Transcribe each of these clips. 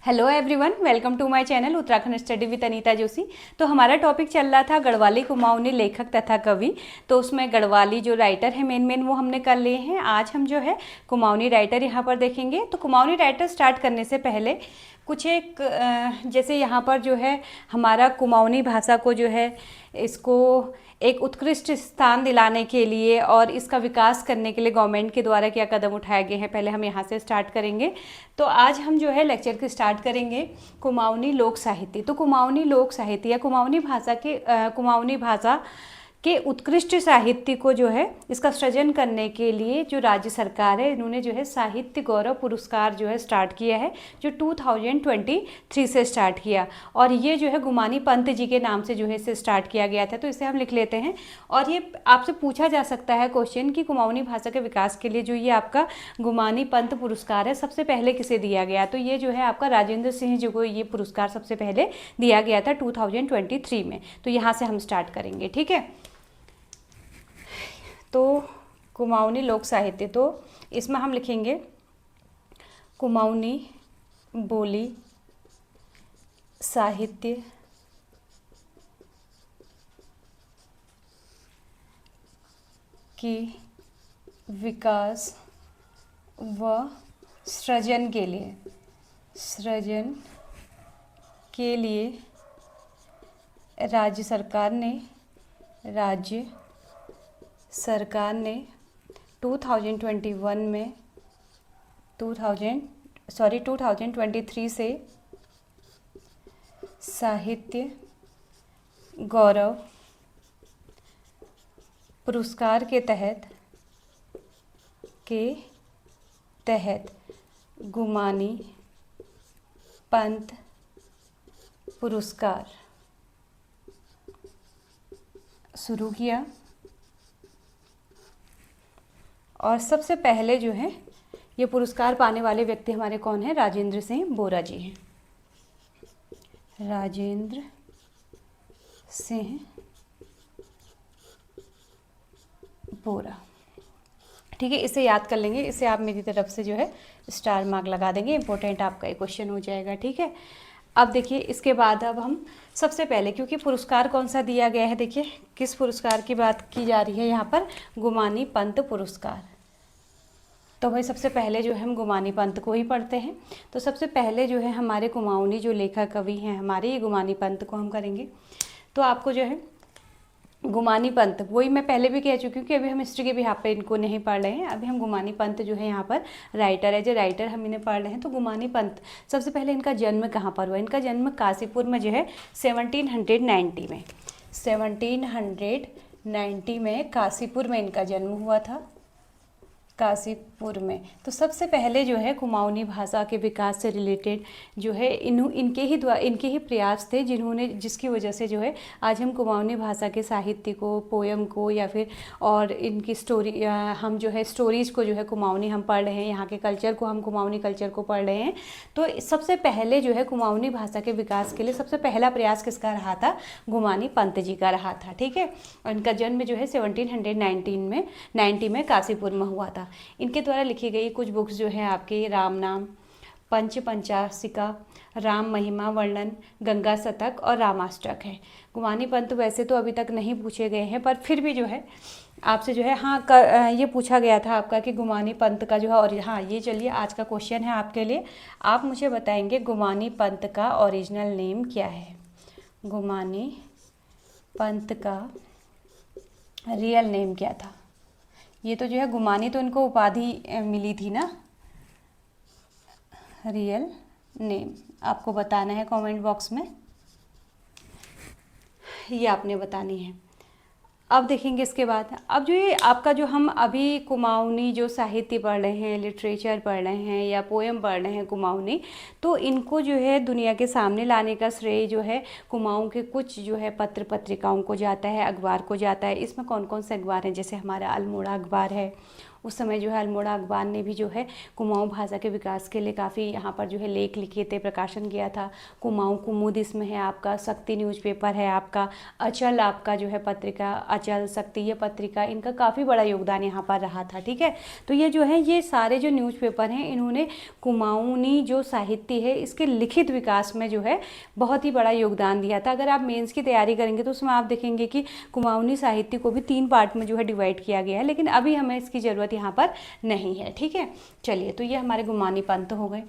Hello everyone, welcome to my channel Uttarakhand study with Anita Joshi. तो हमारा topic चल रहा था गढ़वाली कुमाऊनी लेखक तथा कवि। तो उसमें गढ़वाली जो राइटर है मेन वो हमने कर लिए हैं। आज हम जो है कुमाऊनी राइटर यहाँ पर देखेंगे। तो कुमाऊनी राइटर स्टार्ट करने से पहले कुछ एक जैसे यहाँ पर जो है हमारा कुमाऊनी भाषा को जो है इसको एक उत्कृष्ट स्थान दिलाने के लिए और इसका विकास करने के लिए गवर्नमेंट के द्वारा क्या कदम उठाए गए हैं, पहले हम यहाँ से स्टार्ट करेंगे। तो आज हम जो है लेक्चर की स्टार्ट करेंगे कुमाऊनी लोक साहित्य। तो कुमाऊनी लोक साहित्य या कुमाऊनी भाषा के उत्कृष्ट साहित्य को जो है इसका सृजन करने के लिए जो राज्य सरकार है इन्होंने जो है साहित्य गौरव पुरस्कार जो है स्टार्ट किया है, जो 2023 से स्टार्ट किया। और ये जो है गुमानी पंत जी के नाम से जो है इसे स्टार्ट किया गया था। तो इसे हम लिख लेते हैं। और ये आपसे पूछा जा सकता है क्वेश्चन कि कुमाऊनी भाषा के विकास के लिए जो ये आपका गुमानी पंत पुरस्कार है सबसे पहले किसे दिया गया। तो ये जो है आपका राजेंद्र सिंह जी को ये पुरस्कार सबसे पहले दिया गया था 2023 में। तो यहाँ से हम स्टार्ट करेंगे, ठीक है। तो कुमाऊनी लोक साहित्य, तो इसमें हम लिखेंगे कुमाऊनी बोली साहित्य की विकास व सृजन के लिए राज्य सरकार ने 2023 से साहित्य गौरव पुरस्कार के तहत गुमानी पंत पुरस्कार शुरू किया। और सबसे पहले जो है ये पुरस्कार पाने वाले व्यक्ति हमारे कौन है? राजेंद्र सिंह बोरा जी हैं। राजेंद्र सिंह बोरा, ठीक है। इसे याद कर लेंगे, इसे आप मेरी तरफ से जो है स्टार मार्क लगा देंगे, इंपॉर्टेंट आपका एक क्वेश्चन हो जाएगा, ठीक है। अब देखिए इसके बाद अब हम सबसे पहले, क्योंकि पुरस्कार कौन सा दिया गया है, देखिए किस पुरस्कार की बात की जा रही है यहाँ पर, गुमानी पंत पुरस्कार। तो भाई सबसे पहले जो है हम गुमानी पंत को ही पढ़ते हैं। तो सबसे पहले जो है हमारे कुमाऊनी जो लेखक कवि हैं हमारे, ये गुमानी पंत को हम करेंगे। तो आपको जो है गुमानी पंत, वही मैं पहले भी कह चुकी हूँ कि अभी हम हिस्ट्री के भी यहाँ पे इनको नहीं पढ़ रहे हैं। अभी हम गुमानी पंत जो है यहाँ पर राइटर है, जो राइटर हम इन्हें पढ़ रहे हैं। तो गुमानी पंत सबसे पहले इनका जन्म कहाँ पर हुआ? इनका जन्म काशीपुर में जो है 1790 में काशीपुर में इनका जन्म हुआ था, काशीपुर में। तो सबसे पहले जो है कुमाऊनी भाषा के विकास से रिलेटेड जो है इनके ही प्रयास थे जिसकी वजह से जो है आज हम कुमाऊनी भाषा के साहित्य को, पोयम को या फिर और इनकी स्टोरी, हम जो है स्टोरीज़ को जो है कुमाऊनी हम पढ़ रहे हैं, यहाँ के कल्चर को हम कुमाऊनी कल्चर को पढ़ रहे हैं। तो सबसे पहले जो है कुमाऊनी भाषा के विकास के लिए सबसे पहला प्रयास किसका रहा था? गुमानी पंत जी का रहा था, ठीक है। और इनका जन्म जो है 1790 में काशीपुर में हुआ था। इनके द्वारा लिखी गई कुछ बुक्स जो है आपके राम नाम, पंचासिका, राम महिमा वर्णन, गंगा शतक और रामाष्टक है। गुमानी पंत वैसे तो अभी तक नहीं पूछे गए हैं, पर फिर भी जो है आपसे जो है ये पूछा गया था आपका कि गुमानी पंत का जो है, और हाँ ये चलिए आज का क्वेश्चन है आपके लिए। आप मुझे बताएंगे गुमानी पंत का ओरिजिनल नेम क्या है? गुमानी पंत का रियल नेम क्या था? ये तो जो है गुमानी तो इनको उपाधि मिली थी ना, रियल नेम आपको बताना है कमेंट बॉक्स में, ये आपने बतानी है। अब देखेंगे इसके बाद, अब जो ये आपका जो हम अभी कुमाऊनी जो साहित्य पढ़ रहे हैं, लिटरेचर पढ़ रहे हैं या पोएम पढ़ रहे हैं कुमाऊनी, तो इनको जो है दुनिया के सामने लाने का श्रेय जो है कुमाऊँ के कुछ जो है पत्र पत्रिकाओं को जाता है, अखबार को जाता है। इसमें कौन कौन से अखबार हैं? जैसे हमारा अल्मोड़ा अखबार है, उस समय जो है अल्मोड़ा अखबार ने भी जो है कुमाऊँ भाषा के विकास के लिए काफ़ी यहाँ पर जो है लेख लिखे थे, प्रकाशन किया था। कुमाऊँ कुमुद इसमें है आपका, शक्ति न्यूज़पेपर है आपका, अचल आपका जो है पत्रिका, अचल शक्ति ये पत्रिका, इनका काफ़ी बड़ा योगदान यहाँ पर रहा था। ठीक है, तो ये जो है ये सारे जो न्यूज़पेपर हैं इन्होंने कुमाऊनी जो साहित्य है इसके लिखित विकास में जो है बहुत ही बड़ा योगदान दिया था। अगर आप मेंस की तैयारी करेंगे तो उसमें आप देखेंगे कि कुमाऊनी साहित्य को भी 3 पार्ट में जो है डिवाइड किया गया है, लेकिन अभी हमें इसकी ज़रूरत यहाँ पर नहीं है। ठीक है, चलिए, तो ये हमारे गुमानी पंत हो गए।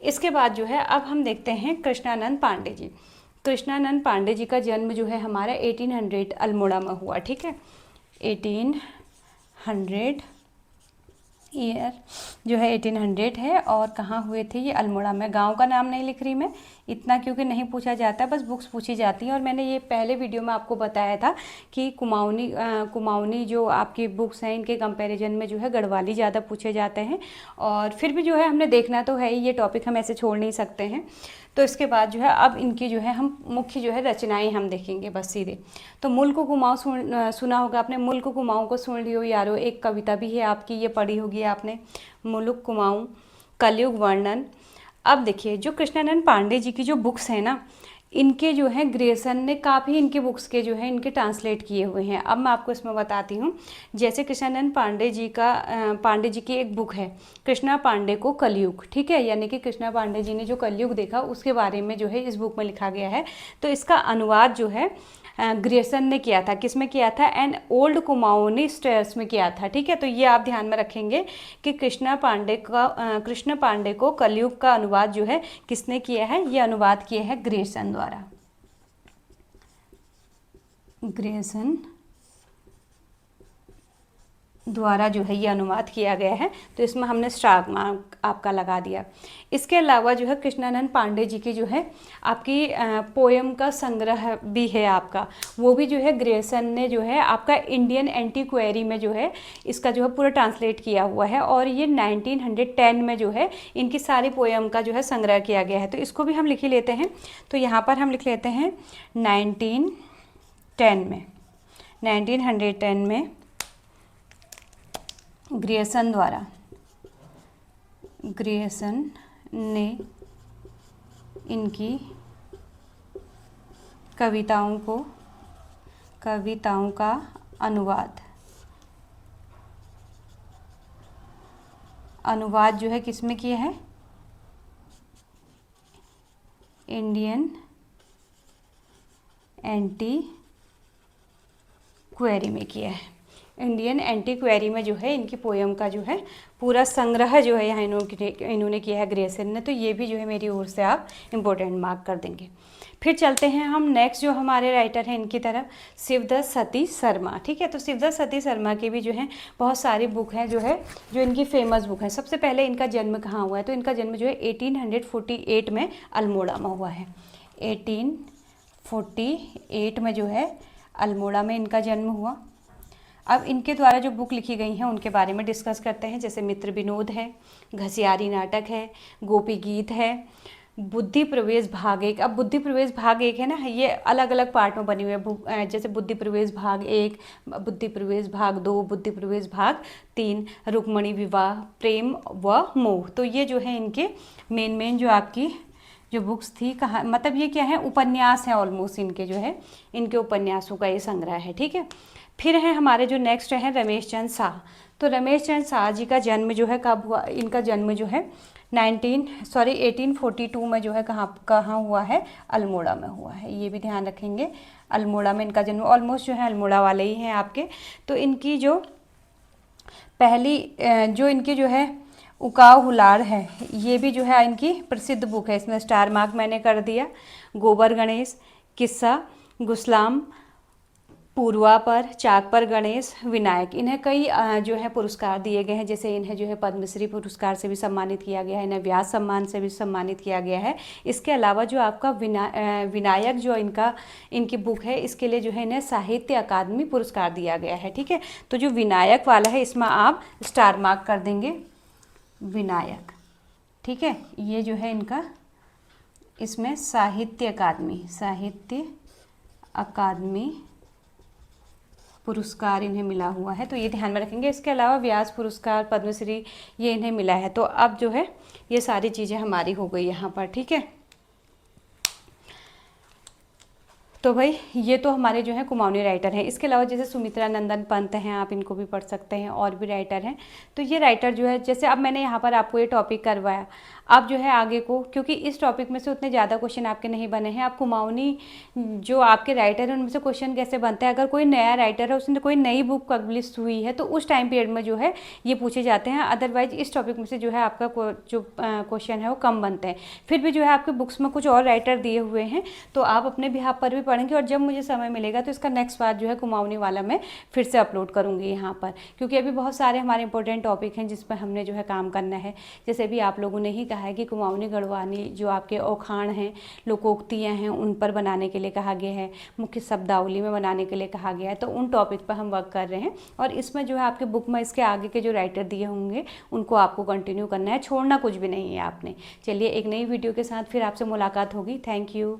इसके बाद जो है अब हम देखते हैं कृष्णानंद पांडे जी। कृष्णानंद पांडे जी का जन्म जो है हमारा 1800 अल्मोड़ा में हुआ। ठीक है, 1800 ईयर जो है 1800 है, और कहाँ हुए थे ये? अल्मोड़ा में। गांव का नाम नहीं लिख रही मैं इतना, क्योंकि नहीं पूछा जाता है, बस बुक्स पूछी जाती हैं। और मैंने ये पहले वीडियो में आपको बताया था कि कुमाऊनी जो आपकी बुक्स हैं इनके कंपैरिजन में जो है गढ़वाली ज़्यादा पूछे जाते हैं। और फिर भी जो है हमने देखना तो है ही, ये टॉपिक हम ऐसे छोड़ नहीं सकते हैं। तो इसके बाद जो है अब इनकी जो है हम मुख्य जो है रचनाएं हम देखेंगे बस सीधे। तो मुल्क कुमाऊँ सुना होगा आपने, मुल्क कुमाऊँ को सुन लियो यारो, एक कविता भी है आपकी, ये पढ़ी होगी आपने, मुल्क कुमाऊँ कलयुग वर्णन। अब देखिए जो कृष्णानंद पांडे जी की जो बुक्स हैं ना, इनके जो है ग्रेसन ने काफ़ी इनके बुक्स के जो है इनके ट्रांसलेट किए हुए हैं। अब मैं आपको इसमें बताती हूँ। जैसे कृष्णानंद पांडे जी की एक बुक है कृष्णा पांडे को कलयुग। ठीक है, यानी कि कृष्णा पांडे जी ने जो कलयुग देखा उसके बारे में जो है इस बुक में लिखा गया है। तो इसका अनुवाद जो है ग्रेसन ने किया था। किस में किया था? एन ओल्ड कुमाऊनी स्टेयर्स में किया था। ठीक है, तो ये आप ध्यान में रखेंगे कि कृष्ण पांडे को कलयुग का अनुवाद जो है किसने किया है? ये अनुवाद किया है ग्रेसन द्वारा। ग्रेसन द्वारा जो है ये अनुवाद किया गया है। तो इसमें हमने स्टार मार्क आपका लगा दिया। इसके अलावा जो है कृष्णानंद पांडे जी की जो है आपकी पोएम का संग्रह भी है आपका, वो भी जो है ग्रेसन ने जो है आपका इंडियन एंटीक्वेरी में जो है इसका जो है पूरा ट्रांसलेट किया हुआ है। और ये 1910 में जो है इनकी सारी पोएम का जो है संग्रह किया गया है। तो इसको भी हम लिख ही लेते हैं। तो यहाँ पर हम लिख लेते हैं 1910 में ग्रेसन ने इनकी कविताओं का अनुवाद जो है किस में किया है? इंडियन एंटीक्वेरी में किया है। इंडियन एंटीक्वेरी में जो है इनकी पोएम का जो है पूरा संग्रह जो है यहाँ इन्होंने किया है ग्रेसन ने। तो ये भी जो है मेरी ओर से आप इम्पोर्टेंट मार्क कर देंगे। फिर चलते हैं हम नेक्स्ट जो हमारे राइटर हैं इनकी तरफ, शिवदत्त सती शर्मा। ठीक है, तो शिवदत्त सती शर्मा की भी जो है बहुत सारी बुक हैं जो इनकी फेमस बुक है। सबसे पहले इनका जन्म कहाँ हुआ है? तो इनका जन्म जो है 1848 में अल्मोड़ा में हुआ है। 1848 में जो है अल्मोड़ा में इनका जन्म हुआ। अब इनके द्वारा जो बुक लिखी गई हैं उनके बारे में डिस्कस करते हैं। जैसे मित्र विनोद है, घसियारी नाटक है, गोपी गीत है, बुद्धि प्रवेश भाग 1। अब बुद्धि प्रवेश भाग 1 है ना, ये अलग अलग पार्ट में बनी हुई है बुक। जैसे बुद्धि प्रवेश भाग 1, बुद्धि प्रवेश भाग 2, बुद्धि प्रवेश भाग 3, रुक्मणी विवाह, प्रेम व मोह। तो ये जो है इनके मेन जो आपकी जो बुक्स थी। कहाँ मतलब ये क्या है? उपन्यास है ऑलमोस्ट इनके जो है इनके उपन्यासों का ये संग्रह है। ठीक है, फिर है हमारे जो नेक्स्ट हैं रमेश चंद्र शाह। तो रमेश चंद्र शाह जी का जन्म जो है कब हुआ? इनका जन्म जो है 1842 में जो है कहाँ हुआ है? अल्मोड़ा में हुआ है। ये भी ध्यान रखेंगे, अल्मोड़ा में इनका जन्म। ऑलमोस्ट जो है अल्मोड़ा वाले ही हैं आपके। तो इनकी जो पहली जो इनकी जो है उकाव हुलाड़ है, ये भी जो है इनकी प्रसिद्ध बुक है। इसमें स्टार मार्क मैंने कर दिया। गोबर गणेश, किस्सा, गुस्लाम, पूर्वा पर, चाक पर गणेश, विनायक, इन्हें कई जो है पुरस्कार दिए गए हैं। जैसे इन्हें जो है पद्मश्री पुरस्कार से भी सम्मानित किया गया है, इन्हें व्यास सम्मान से भी सम्मानित किया गया है। इसके अलावा जो आपका विनायक जो इनकी बुक है, इसके लिए जो है इन्हें साहित्य अकादमी पुरस्कार दिया गया है। ठीक है, तो जो विनायक वाला है इसमें आप स्टार मार्क कर देंगे, विनायक। ठीक है, ये जो है इनका इसमें साहित्य अकादमी पुरस्कार इन्हें मिला हुआ है, तो ये ध्यान में रखेंगे। इसके अलावा व्यास पुरस्कार, पद्मश्री ये इन्हें मिला है। तो अब जो है ये सारी चीज़ें हमारी हो गई यहाँ पर, ठीक है। तो भाई ये तो हमारे जो है कुमाऊनी राइटर हैं। इसके अलावा जैसे सुमित्रा नंदन पंत हैं, आप इनको भी पढ़ सकते हैं, और भी राइटर हैं। तो ये राइटर जो है, जैसे अब मैंने यहाँ पर आपको ये टॉपिक करवाया, आप जो है आगे को, क्योंकि इस टॉपिक में से उतने ज़्यादा क्वेश्चन आपके नहीं बने हैं, आप कुमाऊनी जो आपके राइटर हैं उनमें से क्वेश्चन कैसे बनते हैं, अगर कोई नया राइटर है, उसने कोई नई बुक पब्लिश हुई है, तो उस टाइम पीरियड में जो है ये पूछे जाते हैं। अदरवाइज इस टॉपिक में से जो है आपका जो क्वेश्चन है वो कम बनते हैं। फिर भी जो है आपके बुक्स में कुछ और राइटर दिए हुए हैं, तो आप अपने बिहाफ पर भी पढ़ेंगे, और जब मुझे समय मिलेगा तो इसका नेक्स्ट पार्ट जो है कुमाऊनी वाला मैं फिर से अपलोड करूँगी यहाँ पर, क्योंकि अभी बहुत सारे हमारे इंपॉर्टेंट टॉपिक हैं जिस पर हमने जो है काम करना है। जैसे भी आप लोगों ने ही कहा है कि कुमाऊनी गढ़वाली जो आपके औखाण हैं, लोकोक्तियाँ हैं, उन पर बनाने के लिए कहा गया है, मुख्य शब्दावली में बनाने के लिए कहा गया है, तो उन टॉपिक पर हम वर्क कर रहे हैं। और इसमें जो है आपके बुक में इसके आगे के जो राइटर दिए होंगे उनको आपको कंटिन्यू करना है, छोड़ना कुछ भी नहीं है आपने। चलिए एक नई वीडियो के साथ फिर आपसे मुलाकात होगी। Thank you.